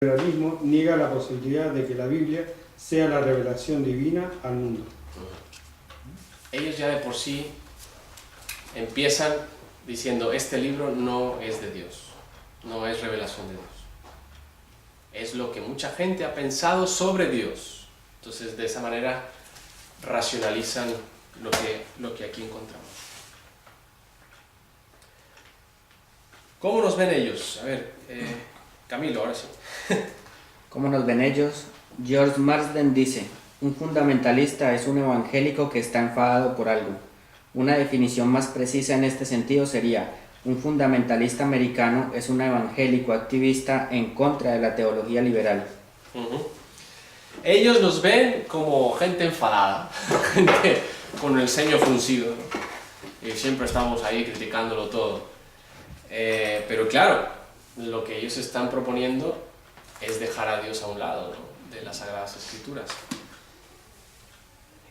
liberalismo niega la posibilidad de que la Biblia sea la revelación divina al mundo. Ellos ya de por sí empiezan diciendo, este libro no es de Dios, no es revelación de Dios. Es lo que mucha gente ha pensado sobre Dios. Entonces, de esa manera racionalizan lo que aquí encontramos. ¿Cómo nos ven ellos? A ver, Camilo, ahora sí. ¿Cómo nos ven ellos? George Marsden dice, un fundamentalista es un evangélico que está enfadado por algo. Una definición más precisa en este sentido sería, un fundamentalista americano es un evangélico activista en contra de la teología liberal. Ellos nos ven como gente enfadada, gente con el ceño fruncido, ¿no? Y siempre estamos ahí criticándolo todo. Pero claro, lo que ellos están proponiendo es dejar a Dios a un lado, ¿no?, de las Sagradas Escrituras.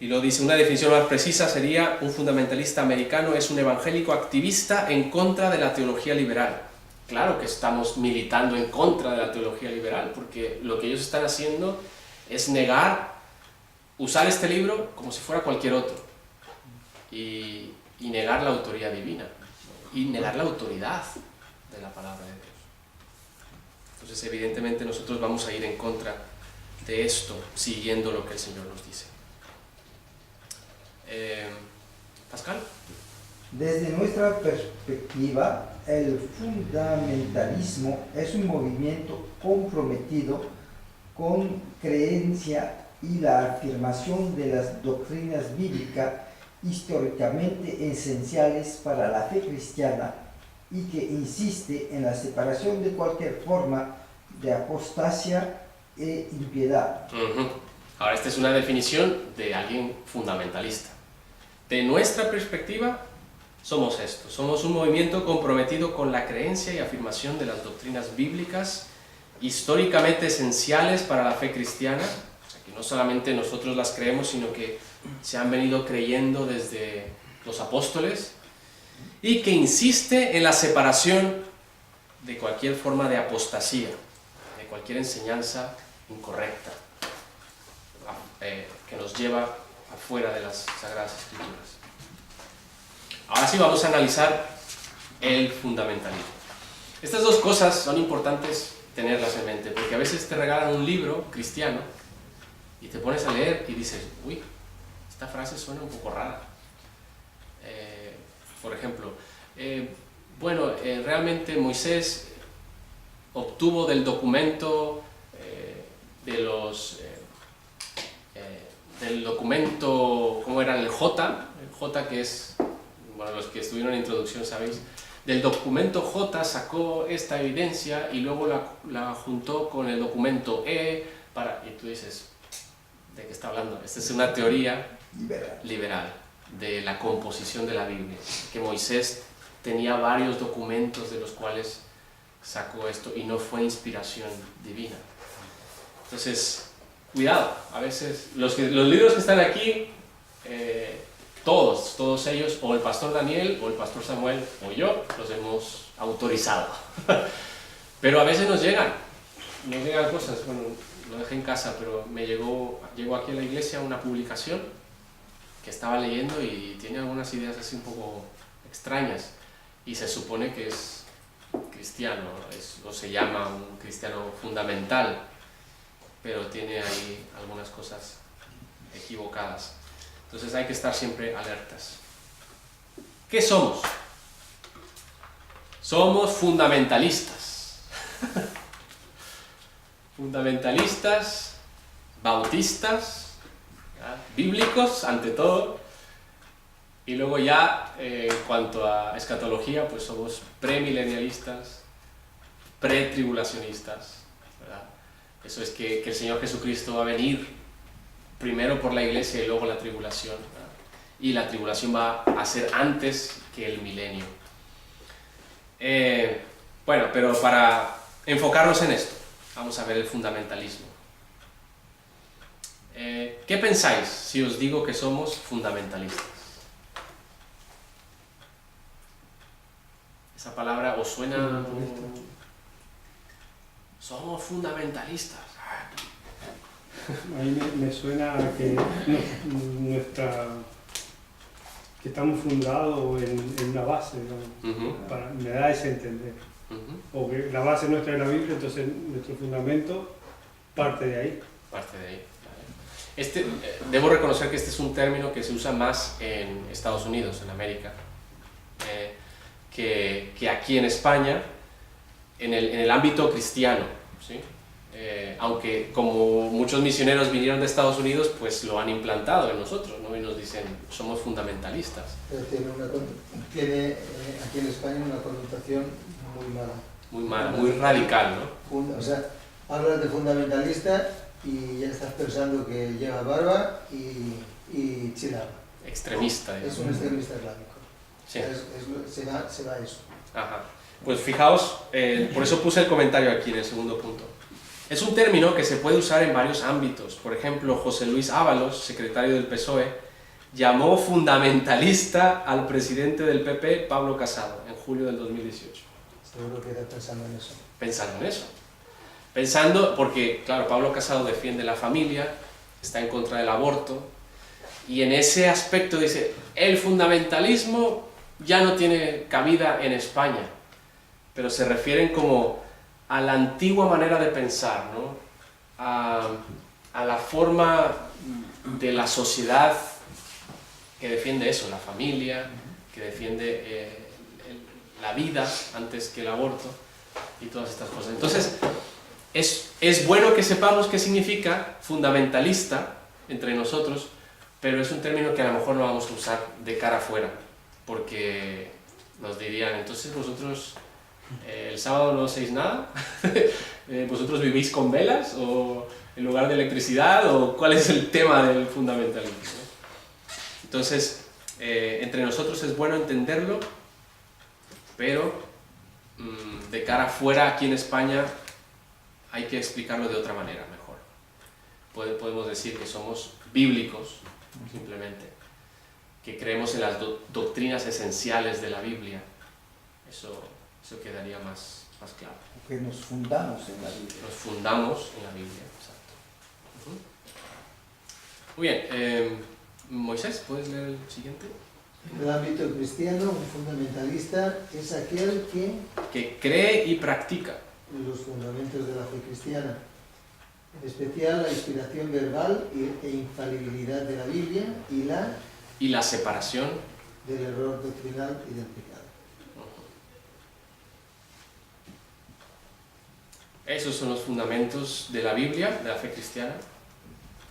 Y lo dice, una definición más precisa sería, un fundamentalista americano es un evangélico activista en contra de la teología liberal. Claro que estamos militando en contra de la teología liberal, porque lo que ellos están haciendo es negar, usar este libro como si fuera cualquier otro, y negar la autoridad divina, y negar la autoridad de la palabra de Dios. Entonces, evidentemente, nosotros vamos a ir en contra de esto, siguiendo lo que el Señor nos dice. Pascal. Desde nuestra perspectiva, el fundamentalismo es un movimiento comprometido con creencia y la afirmación de las doctrinas bíblicas históricamente esenciales para la fe cristiana y que insiste en la separación de cualquier forma de apostasia e impiedad. Ahora, esta es una definición de alguien fundamentalista. De nuestra perspectiva, somos esto. Somos un movimiento comprometido con la creencia y afirmación de las doctrinas bíblicas históricamente esenciales para la fe cristiana. O sea, que no solamente nosotros las creemos, sino que se han venido creyendo desde los apóstoles, y que insiste en la separación de cualquier forma de apostasía, de cualquier enseñanza incorrecta, que nos lleva afuera de las Sagradas Escrituras. Ahora sí vamos a analizar el fundamentalismo. Estas dos cosas son importantes tenerlas en mente, porque a veces te regalan un libro cristiano y te pones a leer y dices, uy, esta frase suena un poco rara. Por ejemplo, realmente Moisés obtuvo del documento del documento, ¿cómo era? El J, que es, bueno, los que estuvieron en introducción sabéis, del documento J sacó esta evidencia y luego la juntó con el documento E, y tú dices, ¿de qué está hablando? Esta es una teoría liberal de la composición de la Biblia, que Moisés tenía varios documentos de los cuales sacó esto y no fue inspiración divina. Entonces, cuidado, a veces los libros que están aquí, todos ellos, o el pastor Daniel, o el pastor Samuel, o yo, los hemos autorizado. Pero a veces nos llegan cosas. Bueno, lo dejé en casa, pero llegó aquí a la iglesia una publicación que estaba leyendo y tiene algunas ideas así un poco extrañas, y se supone que es cristiano, o se llama un cristiano fundamental, pero tiene ahí algunas cosas equivocadas. Entonces hay que estar siempre alertas. ¿Qué somos? Somos fundamentalistas. Fundamentalistas, bautistas, ¿ya?, bíblicos ante todo, y luego ya en cuanto a escatología, pues somos premilenialistas, pretribulacionistas, ¿verdad? Eso es que el Señor Jesucristo va a venir primero por la iglesia y luego la tribulación, ¿verdad? Y la tribulación va a ser antes que el milenio. Bueno, pero para enfocarnos en esto, vamos a ver el fundamentalismo. ¿Qué pensáis si os digo que somos fundamentalistas? ¿Esa palabra os suena? somos fundamentalistas. A mí me suena que que estamos fundados en una base, digamos. Me da ese entender. O que la base nuestra es la Biblia, entonces nuestro fundamento parte de ahí. Parte de ahí. Debo reconocer que este es un término que se usa más en Estados Unidos, en América, que aquí en España, en el ámbito cristiano, ¿sí? Aunque como muchos misioneros vinieron de Estados Unidos, pues lo han implantado en nosotros, ¿no? Y nos dicen, somos fundamentalistas. Pero tiene aquí en España una connotación muy mala. Muy mala, muy radical, ¿no? O sea, hablas de fundamentalista y ya estás pensando que lleva barba y chilaba. Extremista. Es un extremista islámico. Sí. Se va a eso. Ajá. Pues fijaos, por eso puse el comentario aquí en el segundo punto. Es un término que se puede usar en varios ámbitos. Por ejemplo, José Luis Ábalos, secretario del PSOE, llamó fundamentalista al presidente del PP, Pablo Casado, en julio del 2018. Seguro que estás pensando en eso. Pensando en eso. Pensando, porque, claro, Pablo Casado defiende la familia, está en contra del aborto, y en ese aspecto dice, el fundamentalismo ya no tiene cabida en España, pero se refieren como a la antigua manera de pensar, ¿no? A la forma de la sociedad que defiende eso, la familia, que defiende la vida antes que el aborto y todas estas cosas. Entonces, es bueno que sepamos qué significa fundamentalista entre nosotros, pero es un término que a lo mejor no vamos a usar de cara afuera, porque nos dirían, entonces vosotros el sábado no hacéis nada, vosotros vivís con velas o en lugar de electricidad, o cuál es el tema del fundamentalismo, ¿no? Entonces, entre nosotros es bueno entenderlo, pero de cara afuera aquí en España hay que explicarlo de otra manera mejor. Podemos decir que somos bíblicos, simplemente, que creemos en las doctrinas esenciales de la Biblia. Eso quedaría más claro. Que nos fundamos en la Biblia. Nos fundamos en la Biblia, exacto. Muy bien, Moisés, ¿puedes leer el siguiente? En el ámbito cristiano, un fundamentalista es aquel que cree y practica los fundamentos de la fe cristiana, en especial la inspiración verbal e infalibilidad de la Biblia y la separación del error doctrinal y del pecado. Esos son los fundamentos de la Biblia, de la fe cristiana.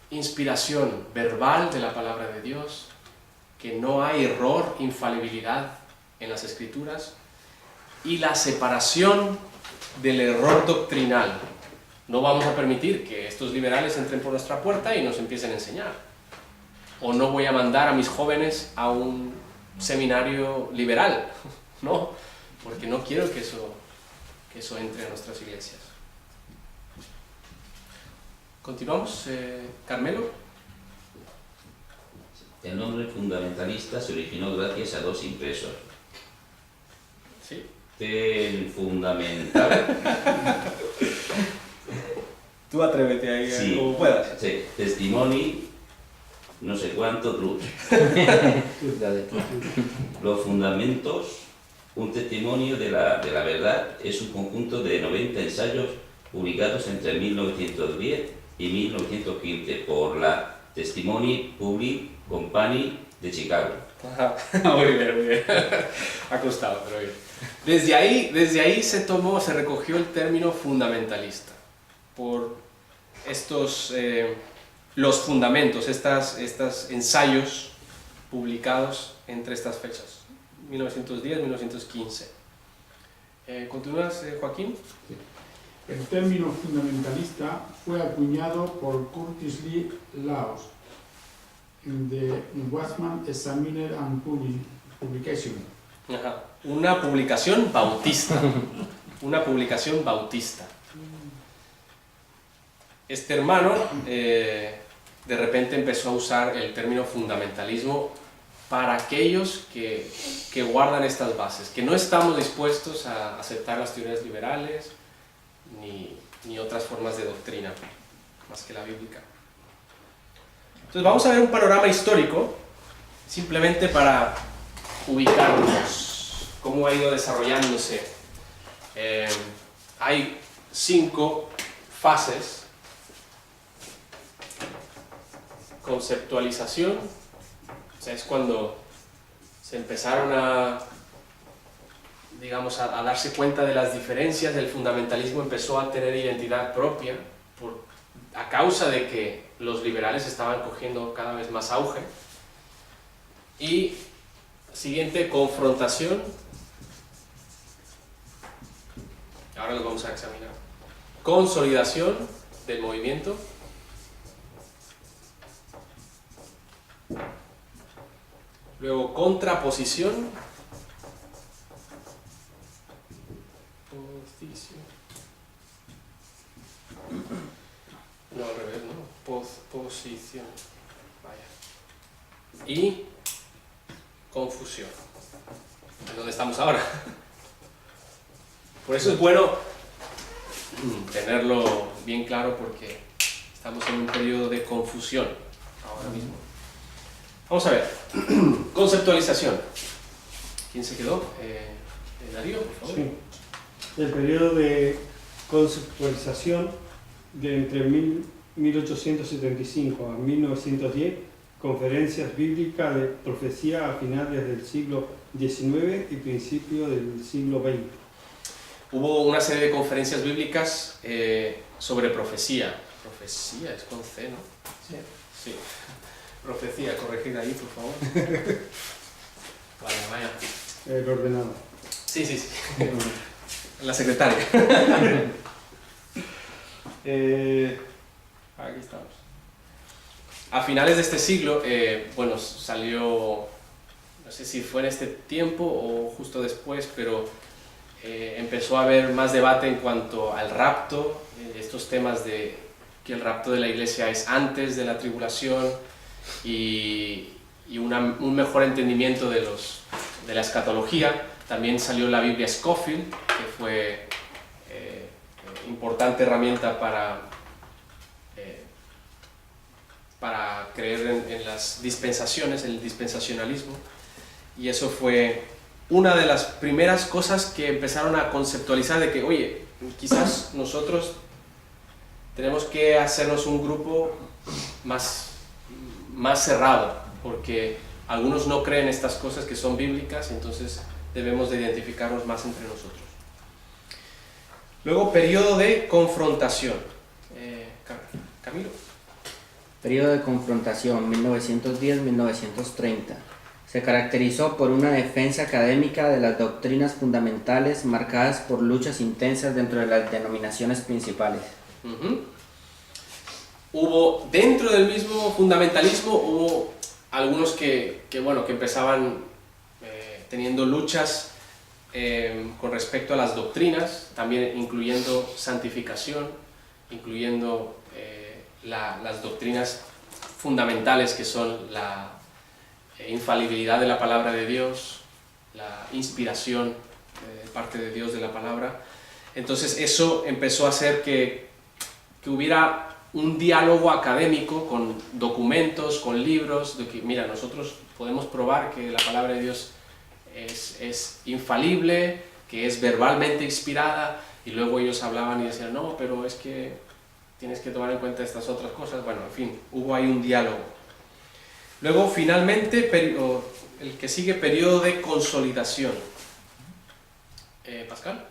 Inspiración verbal de la palabra de Dios, que no hay error, infalibilidad en las Escrituras, y la separación del error doctrinal. No vamos a permitir que estos liberales entren por nuestra puerta y nos empiecen a enseñar. O no voy a mandar a mis jóvenes a un seminario liberal, no, porque no quiero que eso entre a nuestras iglesias. ¿Continuamos? Carmelo. El nombre fundamentalista se originó gracias a dos impresos. Sí. Del fundamental. Tú atrévete ahí, Sí, como puedas. sí, testimoni, no sé cuánto, truth. Los fundamentos, un testimonio de la verdad, es un conjunto de 90 ensayos publicados entre 1910 y 1915 por la Testimony Public Company de Chicago. Ajá. Muy bien. Ha costado, pero bien. Desde ahí se recogió el término fundamentalista, por estos, los fundamentos, estos ensayos publicados entre estas fechas, 1910-1915. ¿Continúas, Joaquín? El término fundamentalista fue acuñado por Curtis Lee Laws en The Watchman Examiner and Publication. Ajá. Una publicación bautista. Una publicación bautista. Este hermano de repente empezó a usar el término fundamentalismo para aquellos que guardan estas bases, que no estamos dispuestos a aceptar las teorías liberales ni ni otras formas de doctrina, más que la bíblica. Entonces vamos a ver un panorama histórico, simplemente para ubicarnos, cómo ha ido desarrollándose. Hay 5 fases: conceptualización, o sea, es cuando se empezaron a, digamos, a darse cuenta de las diferencias. El fundamentalismo empezó a tener identidad propia a causa de que los liberales estaban cogiendo cada vez más auge. Y siguiente, confrontación. Ahora lo vamos a examinar. Consolidación del movimiento. Luego, contraposición. No, al revés, ¿no? Posición. Vaya. Y confusión. ¿En dónde estamos ahora? Por eso es bueno tenerlo bien claro, porque estamos en un periodo de confusión ahora mismo. Vamos a ver. Conceptualización. ¿Quién se quedó? Darío, por favor. Sí. El periodo de conceptualización de entre 1875 a 1910, conferencias bíblicas de profecía a finales del siglo XIX y principio del siglo XX. Hubo una serie de conferencias bíblicas sobre profecía. Profecía es con C, ¿no? Sí. Sí. Profecía, corregid ahí, por favor. Vaya. El ordenador. Sí. La secretaria. Aquí estamos. A finales de este siglo, bueno, salió, no sé si fue en este tiempo o justo después, pero empezó a haber más debate en cuanto al rapto, estos temas de que el rapto de la iglesia es antes de la tribulación, y un mejor entendimiento de la escatología. También salió la Biblia Scofield, que fue importante herramienta para creer en las dispensaciones, en el dispensacionalismo, y eso fue una de las primeras cosas que empezaron a conceptualizar, de que, oye, quizás nosotros tenemos que hacernos un grupo más cerrado, porque algunos no creen estas cosas que son bíblicas, entonces debemos de identificarnos más entre nosotros. Luego, periodo de confrontación. Camilo. Periodo de confrontación 1910-1930. Se caracterizó por una defensa académica de las doctrinas fundamentales marcadas por luchas intensas dentro de las denominaciones principales. Hubo, dentro del mismo fundamentalismo, hubo algunos que empezaban teniendo luchas con respecto a las doctrinas, también incluyendo santificación, incluyendo las doctrinas fundamentales, que son la infalibilidad de la palabra de Dios, la inspiración de parte de Dios de la palabra. Entonces eso empezó a hacer que hubiera un diálogo académico con documentos, con libros, de que, mira, nosotros podemos probar que la palabra de Dios es infalible, que es verbalmente inspirada, y luego ellos hablaban y decían, no, pero es que tienes que tomar en cuenta estas otras cosas. Bueno, en fin, hubo ahí un diálogo. Luego, finalmente, el que sigue, periodo de consolidación. Pascal.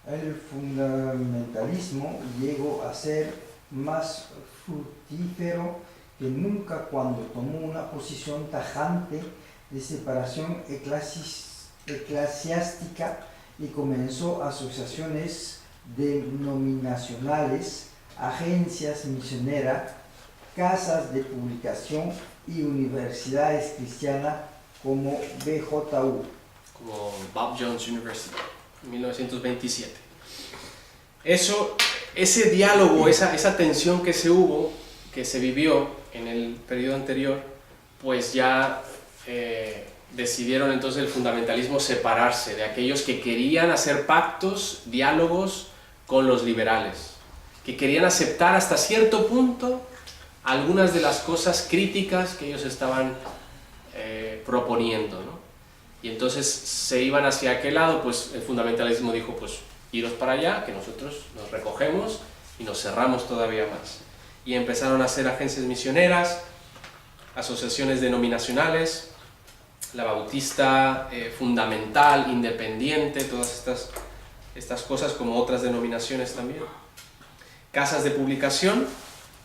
El fundamentalismo llegó a ser más fructífero que nunca cuando tomó una posición tajante de separación eclesiástica y comenzó asociaciones denominacionales, agencias misioneras, casas de publicación y universidades cristianas como BJU. Como Bob Jones University, en 1927. Ese diálogo, esa tensión que se vivió en el periodo anterior, pues ya decidieron entonces el fundamentalismo separarse de aquellos que querían hacer pactos, diálogos con los liberales, que querían aceptar hasta cierto punto algunas de las cosas críticas que ellos estaban proponiendo, ¿no? Y entonces se iban hacia aquel lado, pues el fundamentalismo dijo, pues iros para allá, que nosotros nos recogemos y nos cerramos todavía más. Y empezaron a hacer agencias misioneras, asociaciones denominacionales, la bautista fundamental, independiente, todas estas cosas, como otras denominaciones también. Casas de publicación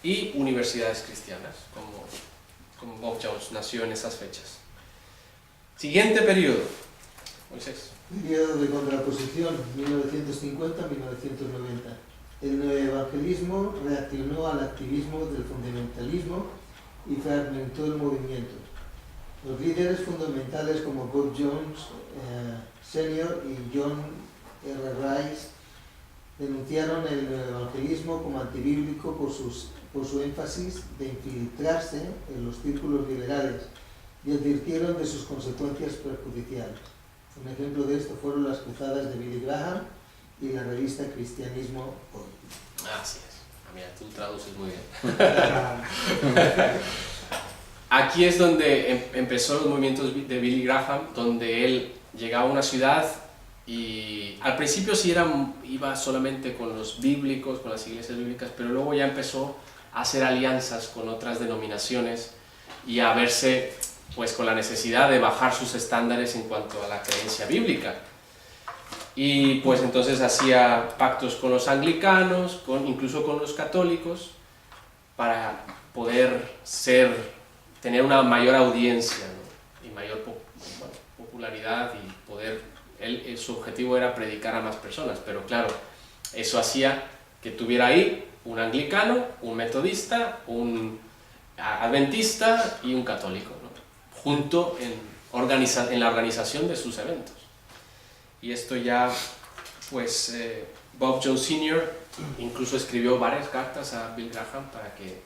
y universidades cristianas, como Bob Jones nació en esas fechas. Siguiente periodo, Moisés. Periodo de contraposición, 1950-1990. El neoevangelismo reaccionó al activismo del fundamentalismo y fragmentó el movimiento. Los líderes fundamentales como Bob Jones Sr. y John R. Rice denunciaron el neoevangelismo como antibíblico por su énfasis de infiltrarse en los círculos liberales y advirtieron de sus consecuencias perjudiciales. Un ejemplo de esto fueron las cruzadas de Billy Graham y la revista Cristianismo Hoy. Así es. Mira, tú traduces muy bien. Aquí es donde empezó los movimientos de Billy Graham, donde él llegaba a una ciudad y al principio sí iba solamente con los bíblicos, con las iglesias bíblicas, pero luego ya empezó a hacer alianzas con otras denominaciones y a verse pues con la necesidad de bajar sus estándares en cuanto a la creencia bíblica. Y pues entonces hacía pactos con los anglicanos, incluso con los católicos, para poder tener una mayor audiencia, ¿no? Y mayor popularidad y poder... su objetivo era predicar a más personas, pero claro, eso hacía que tuviera ahí un anglicano, un metodista, un adventista y un católico, ¿no? Junto en la organización de sus eventos. Y esto ya, pues, Bob Jones Sr. incluso escribió varias cartas a Bill Graham para que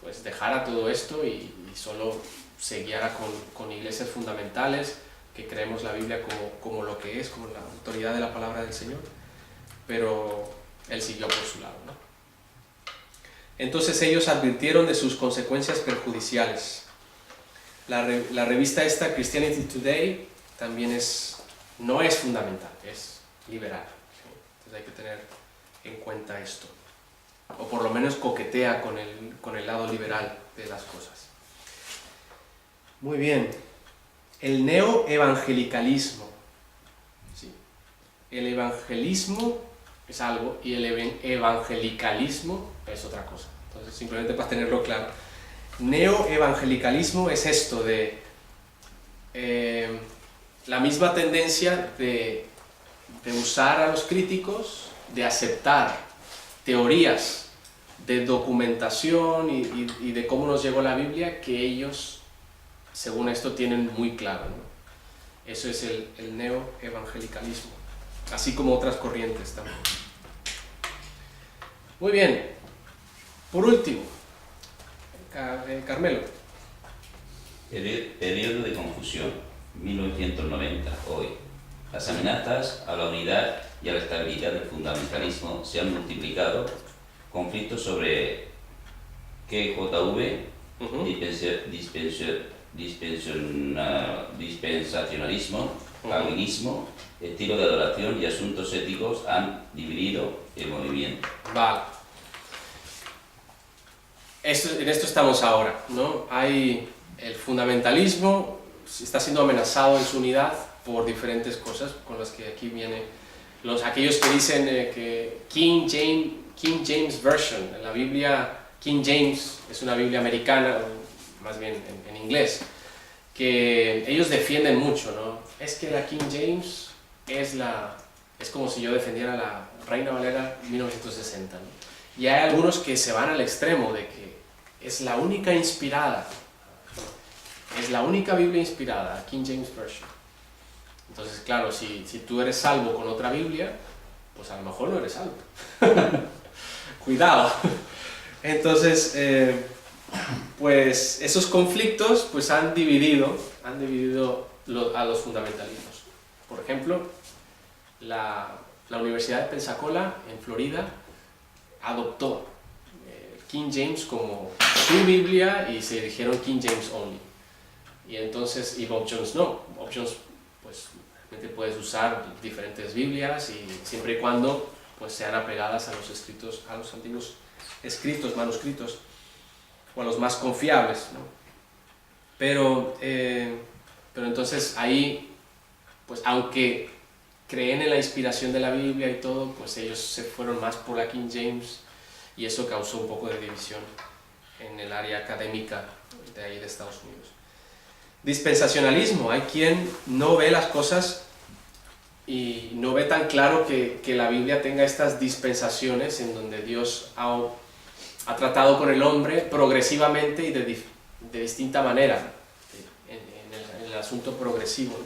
pues dejara todo esto y solo se guiara con iglesias fundamentales, que creemos la Biblia como lo que es, como la autoridad de la palabra del Señor, pero él siguió por su lado, ¿no? Entonces ellos advirtieron de sus consecuencias perjudiciales. La revista esta, Christianity Today, también no es fundamental, es liberal, ¿sí? Entonces hay que tener en cuenta esto, o por lo menos coquetea con el lado liberal de las cosas. Muy bien. El neoevangelicalismo. Sí. El evangelismo es algo y el evangelicalismo es otra cosa. Entonces, simplemente para tenerlo claro. Neoevangelicalismo es esto de la misma tendencia de usar a los críticos, de aceptar teorías de documentación y de cómo nos llegó la Biblia que ellos, según esto, tienen muy claro, ¿no? Eso es el neoevangelicalismo, así como otras corrientes también. Muy bien, por último, Carmelo. Periodo de confusión, 1990, hoy. Las amenazas a la unidad y a la estabilidad del fundamentalismo se han multiplicado. Conflictos sobre KJV, dispensacionalismo, calvinismo, estilo de adoración y asuntos éticos han dividido el movimiento. Vale. En esto estamos ahora, ¿no? Hay el fundamentalismo, está siendo amenazado en su unidad por diferentes cosas, con las que aquí viene aquellos que dicen que King James Version, la Biblia King James es una Biblia americana, más bien en inglés, que ellos defienden mucho, ¿no? Es que la King James es como si yo defendiera la Reina Valera 1960, ¿no? Y hay algunos que se van al extremo de que es la única inspirada, es la única Biblia inspirada, King James Version. Entonces, claro, si tú eres salvo con otra Biblia, pues a lo mejor no eres salvo. Cuidado. Entonces, pues esos conflictos pues han dividido a los fundamentalismos. Por ejemplo, la Universidad de Pensacola en Florida adoptó King James como su Biblia y se dijeron King James only. Y entonces, y Bob Jones no. Bob Jones, pues, realmente puedes usar diferentes Biblias y siempre y cuando pues sean apegadas a los escritos, a los antiguos escritos, manuscritos, o a los más confiables, ¿no? Pero entonces ahí, pues aunque creen en la inspiración de la Biblia y todo, pues ellos se fueron más por la King James y eso causó un poco de división en el área académica de ahí de Estados Unidos. Dispensacionalismo, hay quien no ve las cosas y no ve tan claro que la Biblia tenga estas dispensaciones en donde Dios ha tratado con el hombre progresivamente y de distinta manera, en el asunto progresivo, ¿no?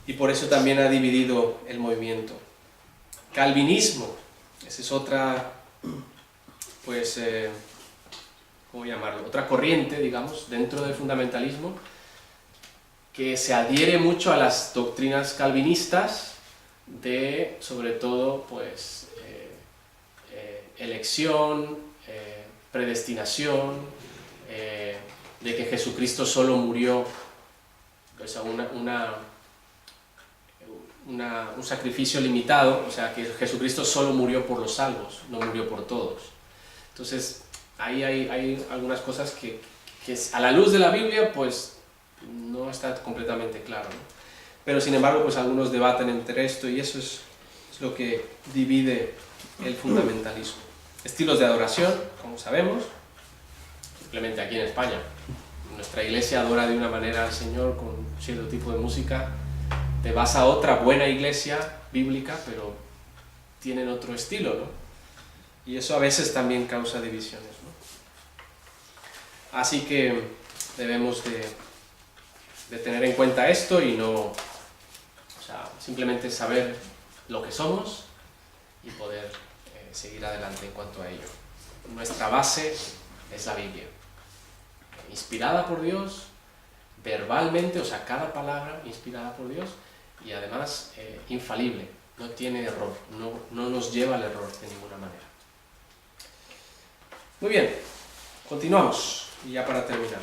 Y por eso también ha dividido el movimiento. Calvinismo, esa es otra, pues, ¿cómo llamarlo? Otra corriente, digamos, dentro del fundamentalismo, que se adhiere mucho a las doctrinas calvinistas de, sobre todo, pues, elección, predestinación, de que Jesucristo solo murió, o sea, un sacrificio limitado, o sea, que Jesucristo solo murió por los salvos, no murió por todos. Entonces, ahí hay algunas cosas que a la luz de la Biblia, pues, no está completamente claro, ¿no? Pero sin embargo, pues algunos debaten entre esto y eso es lo que divide el fundamentalismo. Estilos de adoración, como sabemos, simplemente aquí en España. Nuestra iglesia adora de una manera al Señor con cierto tipo de música. Te vas a otra buena iglesia bíblica, pero tienen otro estilo, ¿no? Y eso a veces también causa divisiones, ¿no? Así que debemos de tener en cuenta esto y no, o sea, simplemente saber lo que somos y poder seguir adelante en cuanto a ello. Nuestra base es la Biblia, inspirada por Dios, verbalmente, o sea, cada palabra inspirada por Dios y además infalible, no tiene error, no nos lleva al error de ninguna manera. Muy bien, continuamos y ya para terminar.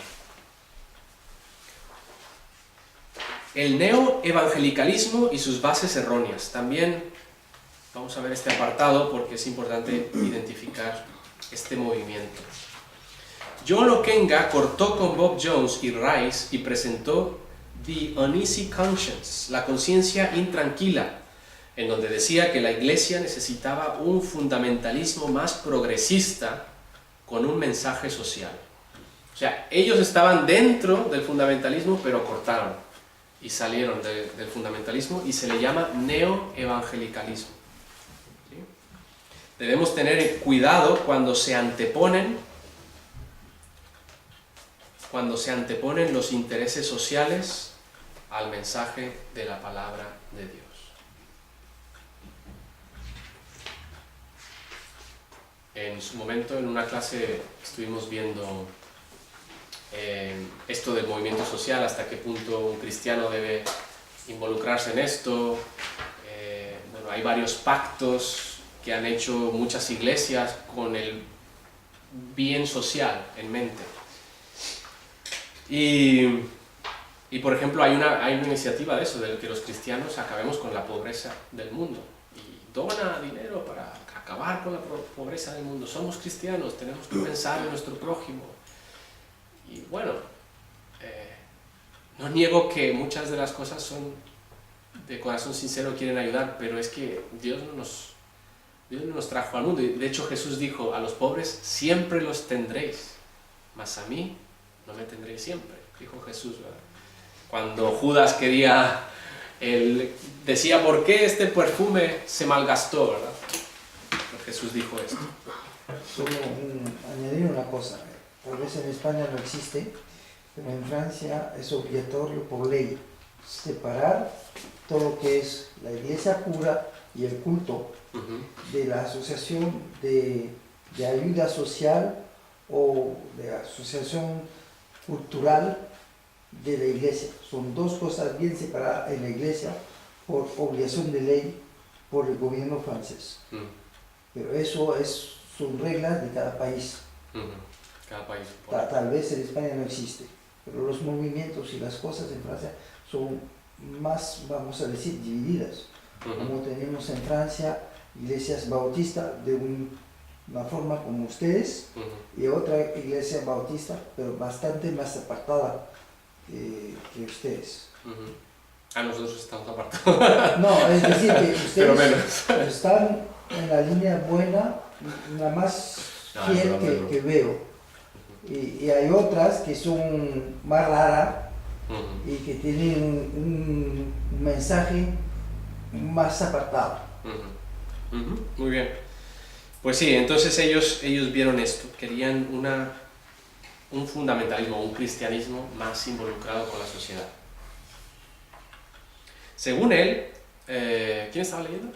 El neoevangelicalismo y sus bases erróneas. También vamos a ver este apartado porque es importante identificar este movimiento. John Okenga cortó con Bob Jones y Rice y presentó The Uneasy Conscience, la conciencia intranquila, en donde decía que la Iglesia necesitaba un fundamentalismo más progresista con un mensaje social. O sea, ellos estaban dentro del fundamentalismo, pero cortaron y salieron del fundamentalismo y se le llama neoevangelicalismo. ¿Sí? Debemos tener cuidado cuando se anteponen los intereses sociales al mensaje de la palabra de Dios. En su momento, en una clase, estuvimos viendo esto del movimiento social, hasta qué punto un cristiano debe involucrarse en esto. Bueno, hay varios pactos que han hecho muchas iglesias con el bien social en mente. Y por ejemplo, hay una iniciativa de eso, de que los cristianos acabemos con la pobreza del mundo. Y dona dinero para acabar con la pobreza del mundo. Somos cristianos, tenemos que pensar en nuestro prójimo. Y bueno, no niego que muchas de las cosas son de corazón sincero, quieren ayudar, pero es que Dios no nos trajo al mundo. Y de hecho Jesús dijo, a los pobres siempre los tendréis, mas a mí no me tendréis siempre, dijo Jesús, ¿verdad? Cuando Judas decía, ¿por qué este perfume se malgastó, verdad? Pero Jesús dijo esto. Solo añadir una cosa, tal vez en España no existe, pero en Francia es obligatorio por ley separar todo lo que es la iglesia pura y el culto de la asociación de ayuda social o de asociación cultural de la iglesia. Son dos cosas bien separadas en la iglesia por obligación de ley por el gobierno francés. pero eso son reglas de cada país. Cada país. Tal vez en España no existe, pero los movimientos y las cosas en Francia son más, vamos a decir, divididas. Como tenemos en Francia iglesias bautistas de una forma como ustedes y otra iglesia bautista, pero bastante más apartada que ustedes. Nosotros estamos apartados. No, es decir, que Pero ustedes están en la línea buena, la más fiel que veo. Y hay otras que son más raras y que tienen un mensaje más apartado. Muy bien. Pues sí, entonces ellos vieron esto, querían un fundamentalismo, un cristianismo más involucrado con la sociedad. Según él, ¿quién estaba leyendo?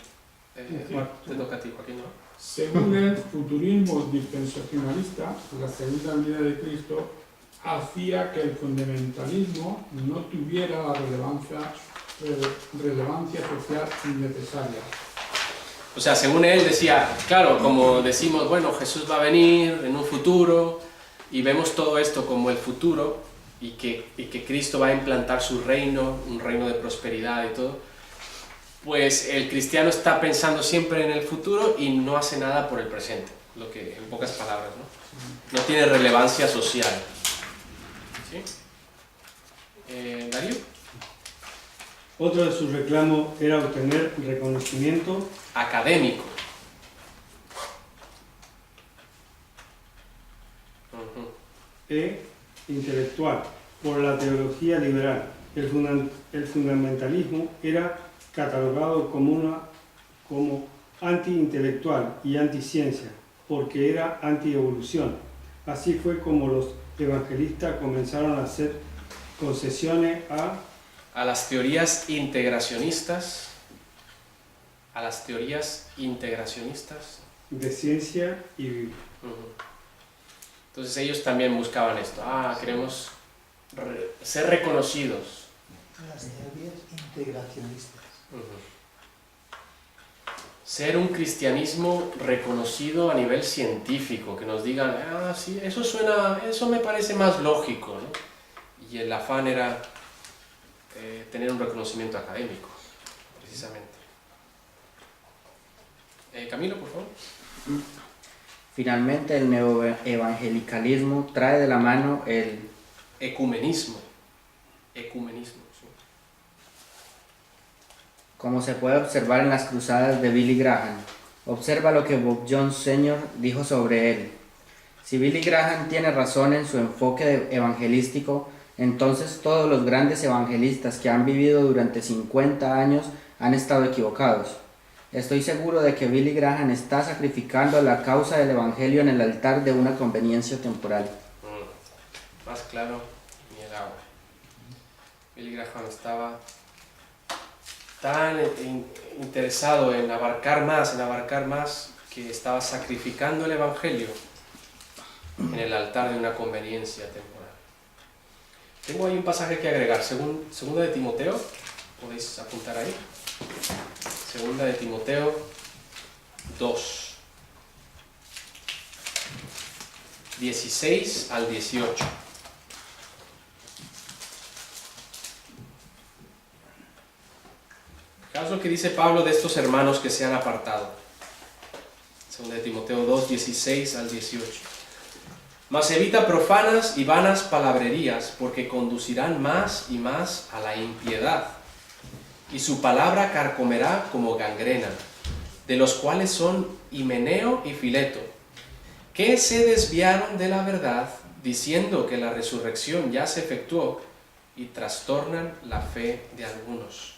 Te toca a ti, Joaquín, ¿no? Según el futurismo dispensacionalista, la segunda venida de Cristo hacía que el fundamentalismo no tuviera la relevancia social innecesaria. O sea, según él decía, claro, como decimos, bueno, Jesús va a venir en un futuro y vemos todo esto como el futuro y que Cristo va a implantar su reino, un reino de prosperidad y todo, pues el cristiano está pensando siempre en el futuro y no hace nada por el presente, lo que en pocas palabras, ¿no? No tiene relevancia social. ¿Sí? ¿Darío? Otro de sus reclamos era obtener reconocimiento académico. e intelectual por la teología liberal. El fundamentalismo era catalogado como anti-intelectual y anti-ciencia, porque era anti-evolución. Así fue como los evangelistas comenzaron a hacer concesiones a las teorías integracionistas, de ciencia y vida. Entonces ellos también buscaban esto. Queremos ser reconocidos. Las teorías integracionistas. Ser un cristianismo reconocido a nivel científico, que nos digan, sí, eso me parece más lógico, ¿no? Y el afán era tener un reconocimiento académico, precisamente. Camilo, por favor. Finalmente, el neoevangelicalismo trae de la mano el ecumenismo, sí. Como se puede observar en las cruzadas de Billy Graham. Observa lo que Bob Jones Sr. dijo sobre él. Si Billy Graham tiene razón en su enfoque evangelístico, entonces todos los grandes evangelistas que han vivido durante 50 años han estado equivocados. Estoy seguro de que Billy Graham está sacrificando la causa del evangelio en el altar de una conveniencia temporal. Más claro ni el agua. Billy Graham estaba tan interesado en abarcar más, que estaba sacrificando el evangelio en el altar de una conveniencia temporal. Tengo ahí un pasaje que agregar, segunda de Timoteo, podéis apuntar ahí. Segunda de Timoteo 2, 16 al 18. Fijaos lo que dice Pablo de estos hermanos que se han apartado. Segunda de Timoteo 2, 16 al 18. Mas evita profanas y vanas palabrerías, porque conducirán más y más a la impiedad. Y su palabra carcomerá como gangrena, de los cuales son Himeneo y Fileto, que se desviaron de la verdad, diciendo que la resurrección ya se efectuó, y trastornan la fe de algunos.